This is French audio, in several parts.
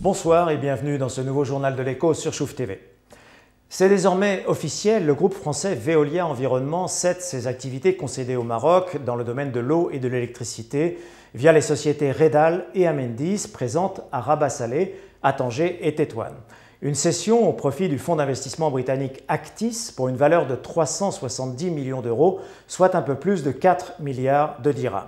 Bonsoir et bienvenue dans ce nouveau journal de l'écho sur Chouf TV. C'est désormais officiel, le groupe français Veolia Environnement cède ses activités concédées au Maroc dans le domaine de l'eau et de l'électricité via les sociétés Redal et Amendis présentes à Rabat Salé, à Tanger et Tétouan. Une cession au profit du fonds d'investissement britannique Actis pour une valeur de 370 millions d'euros, soit un peu plus de 4 milliards de dirhams.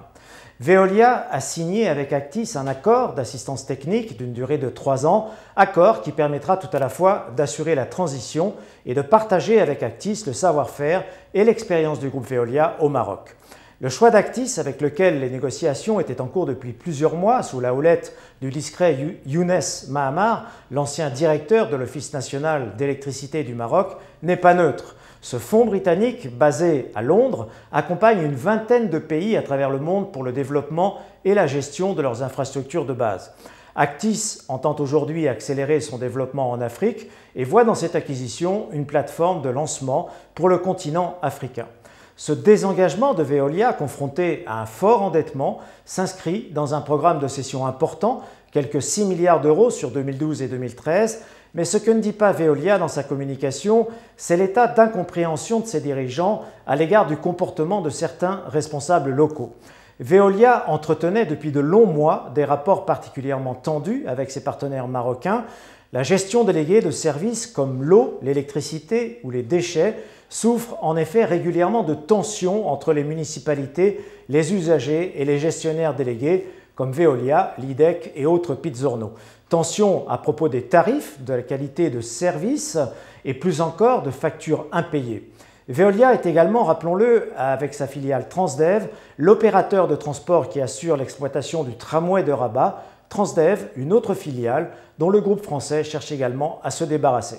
Veolia a signé avec Actis un accord d'assistance technique d'une durée de 3 ans, accord qui permettra tout à la fois d'assurer la transition et de partager avec Actis le savoir-faire et l'expérience du groupe Veolia au Maroc. Le choix d'Actis, avec lequel les négociations étaient en cours depuis plusieurs mois sous la houlette du discret Younes Mahamar, l'ancien directeur de l'Office national d'électricité du Maroc, n'est pas neutre. Ce fonds britannique, basé à Londres, accompagne une vingtaine de pays à travers le monde pour le développement et la gestion de leurs infrastructures de base. Actis entend aujourd'hui accélérer son développement en Afrique et voit dans cette acquisition une plateforme de lancement pour le continent africain. Ce désengagement de Veolia, confronté à un fort endettement, s'inscrit dans un programme de cession important, quelques 6 milliards d'euros sur 2012 et 2013, mais ce que ne dit pas Veolia dans sa communication, c'est l'état d'incompréhension de ses dirigeants à l'égard du comportement de certains responsables locaux. Veolia entretenait depuis de longs mois des rapports particulièrement tendus avec ses partenaires marocains. La gestion déléguée de services comme l'eau, l'électricité ou les déchets souffre en effet régulièrement de tensions entre les municipalités, les usagers et les gestionnaires délégués comme Veolia, l'IDEC et autres Pizzorno. Tensions à propos des tarifs, de la qualité de service et plus encore de factures impayées. Veolia est également, rappelons-le, avec sa filiale Transdev, l'opérateur de transport qui assure l'exploitation du tramway de Rabat. Transdev, une autre filiale dont le groupe français cherche également à se débarrasser.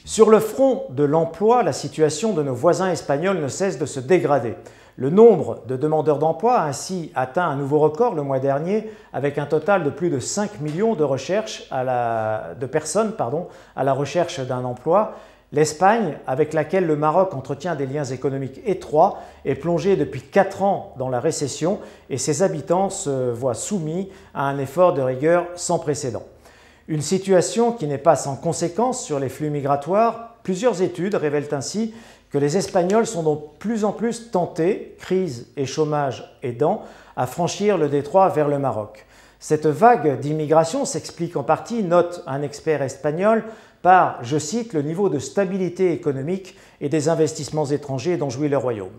Sur le front de l'emploi, la situation de nos voisins espagnols ne cesse de se dégrader. Le nombre de demandeurs d'emploi a ainsi atteint un nouveau record le mois dernier, avec un total de plus de 5 millions de personnes à la recherche d'un emploi. L'Espagne, avec laquelle le Maroc entretient des liens économiques étroits, est plongée depuis 4 ans dans la récession et ses habitants se voient soumis à un effort de rigueur sans précédent. Une situation qui n'est pas sans conséquences sur les flux migratoires. Plusieurs études révèlent ainsi que les Espagnols sont de plus en plus tentés, crise et chômage aidant, à franchir le détroit vers le Maroc. Cette vague d'immigration s'explique en partie, note un expert espagnol, par, je cite, le niveau de stabilité économique et des investissements étrangers dont jouit le royaume.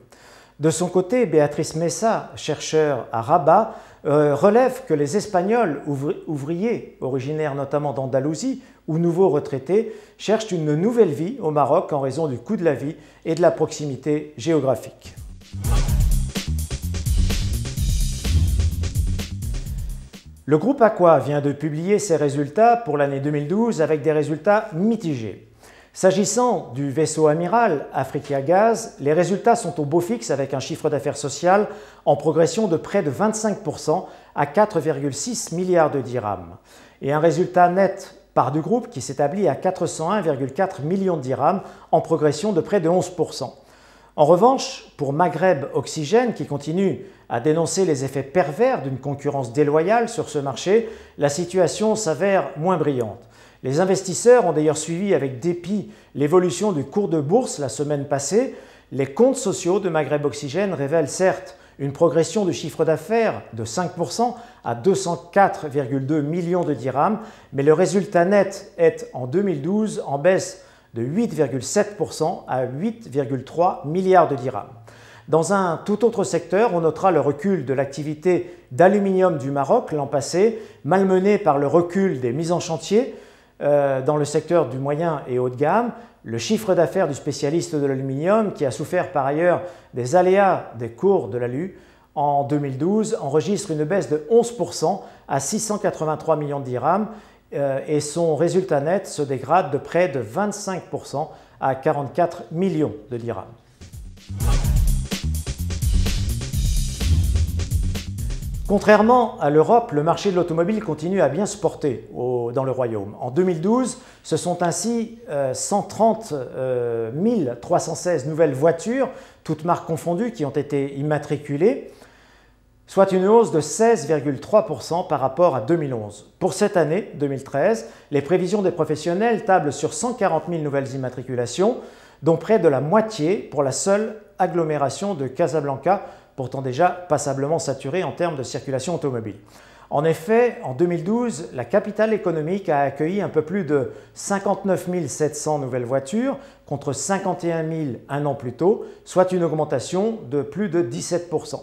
De son côté, Béatrice Messa, chercheur à Rabat, relève que les Espagnols ouvriers, originaires notamment d'Andalousie ou nouveaux retraités, cherchent une nouvelle vie au Maroc en raison du coût de la vie et de la proximité géographique. Le groupe Aqua vient de publier ses résultats pour l'année 2012 avec des résultats mitigés. S'agissant du vaisseau amiral Africa Gaz, les résultats sont au beau fixe avec un chiffre d'affaires social en progression de près de 25% à 4,6 milliards de dirhams et un résultat net part du groupe qui s'établit à 401,4 millions de dirhams en progression de près de 11%. En revanche, pour Maghreb Oxygène, qui continue à dénoncer les effets pervers d'une concurrence déloyale sur ce marché, la situation s'avère moins brillante. Les investisseurs ont d'ailleurs suivi avec dépit l'évolution du cours de bourse la semaine passée. Les comptes sociaux de Maghreb Oxygène révèlent certes une progression du chiffre d'affaires de 5% à 204,2 millions de dirhams, mais le résultat net est en 2012 en baisse de 8,7% à 8,3 milliards de dirhams. Dans un tout autre secteur, on notera le recul de l'activité d'aluminium du Maroc l'an passé, malmené par le recul des mises en chantier dans le secteur du moyen et haut de gamme. Le chiffre d'affaires du spécialiste de l'aluminium, qui a souffert par ailleurs des aléas des cours de l'alu, en 2012 enregistre une baisse de 11% à 683 millions de dirhams et son résultat net se dégrade de près de 25% à 44 millions de dirhams. Contrairement à l'Europe, le marché de l'automobile continue à bien se porter dans le Royaume. En 2012, ce sont ainsi 130 316 nouvelles voitures, toutes marques confondues, qui ont été immatriculées. soit une hausse de 16,3% par rapport à 2011. Pour cette année 2013, les prévisions des professionnels tablent sur 140 000 nouvelles immatriculations, dont près de la moitié pour la seule agglomération de Casablanca, pourtant déjà passablement saturée en termes de circulation automobile. En effet, en 2012, la capitale économique a accueilli un peu plus de 59 700 nouvelles voitures contre 51 000 un an plus tôt, soit une augmentation de plus de 17%.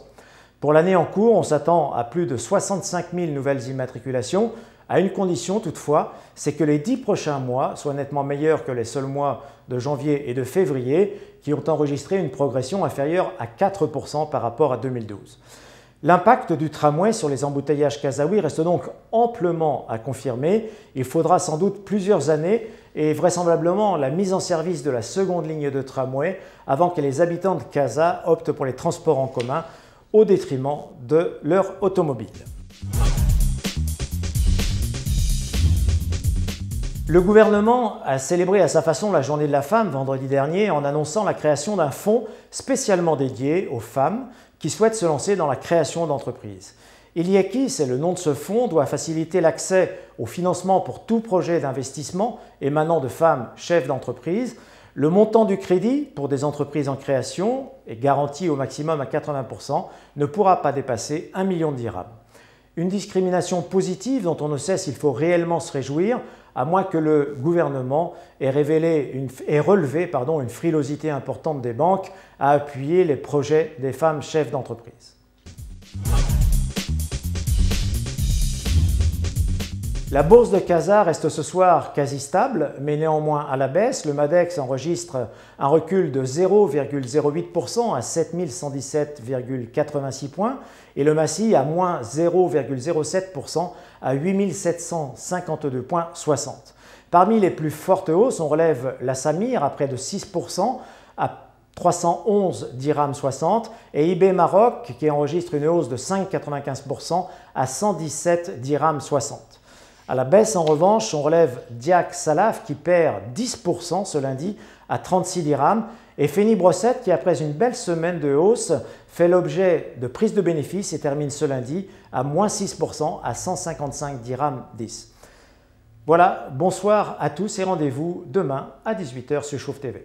Pour l'année en cours, on s'attend à plus de 65 000 nouvelles immatriculations, à une condition toutefois, c'est que les 10 prochains mois soient nettement meilleurs que les seuls mois de janvier et de février qui ont enregistré une progression inférieure à 4% par rapport à 2012. L'impact du tramway sur les embouteillages kazaouis reste donc amplement à confirmer. Il faudra sans doute plusieurs années et vraisemblablement la mise en service de la seconde ligne de tramway avant que les habitants de Casa optent pour les transports en commun au détriment de leur automobile. Le gouvernement a célébré à sa façon la Journée de la femme vendredi dernier en annonçant la création d'un fonds spécialement dédié aux femmes qui souhaitent se lancer dans la création d'entreprises. Iliaki, c'est le nom de ce fonds, doit faciliter l'accès au financement pour tout projet d'investissement émanant de femmes chefs d'entreprise. Le montant du crédit pour des entreprises en création est garanti au maximum à 80%, ne pourra pas dépasser 1 million de dirhams. Une discrimination positive dont on ne sait s'il faut réellement se réjouir, à moins que le gouvernement ait relevé une frilosité importante des banques à appuyer les projets des femmes chefs d'entreprise. La bourse de Casa reste ce soir quasi stable, mais néanmoins à la baisse. Le Madex enregistre un recul de 0,08% à 7117,86 points et le Massi à moins 0,07% à 8752,60 points. Parmi les plus fortes hausses, on relève la Samir à près de 6% à 311 dirhams 60 et IB Maroc qui enregistre une hausse de 5,95% à 117 dirhams 60. À la baisse, en revanche, on relève Diak Salaf qui perd 10% ce lundi à 36 dirhams et Feni Brossette qui, après une belle semaine de hausse, fait l'objet de prise de bénéfices et termine ce lundi à moins 6% à 155 dirhams 10. Voilà, bonsoir à tous et rendez-vous demain à 18 h sur Chouf TV.